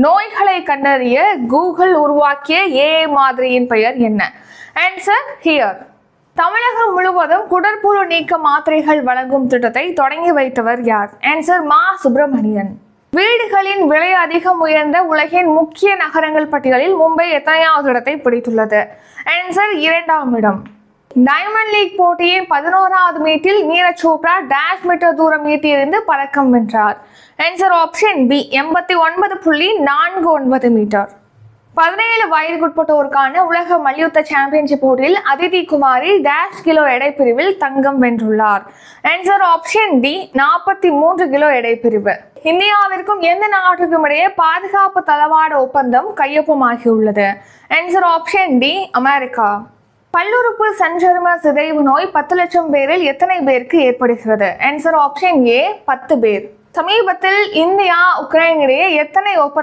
நோய்களை கண்டறிய கூகுள் உருவாக்கிய ஏஐ மாதிரியின் பெயர் என்ன? Answer here. தமிழகம் முழுவதும் குடற்புழு நீக்க மாத்திரைகள் வழங்கும் திட்டத்தை தொடங்கி வைத்தவர் யார்? ஆன்சர் மா சுப்பிரமணியன். வீடுகளின் விலை அதிகம் உயர்ந்த உலகின் முக்கிய நகரங்கள் பட்டியலில் மும்பை எத்தனையாவது இடத்தை பிடித்துள்ளது? ஆன்சர் 2ஆம் இடம். டைமண்ட் லீக் போட்டியின் 11வது மீட்டில் நீரஜ் சோப்ரா டேஷ் மீட்டர் தூரம் ஈட்டியிருந்து பதக்கம் வென்றார்? Answer option B 89.49 metre. 17 வயதுக்குட்பட்டோருக்கான உலக மல்யுத்த சாம்பியன்ஷிப் போட்டியில் அதிதி குமாரி டேஷ் கிலோ எடை பிரிவில் தங்கம் வென்றுள்ளார்? ஆன்சர் ஆப்ஷன் டி 43 கிலோ எடை பிரிவு. இந்தியாவிற்கும் எந்த நாட்டிற்கும் இடையே பாதுகாப்பு தளவாட ஒப்பந்தம் கையொப்பமாகியுள்ளது? Answer option D America. பல்லுறுப்பு சஞ்சர்ம சிதைவு நோய் 10 லட்சம் பேரில் எத்தனை பேருக்கு ஏற்படுகிறது? ஆன்சர் ஆப்ஷன் ஏ 10 பேர். சமீபத்தில் இந்தியா உக்ரைன் இடையே எத்தனை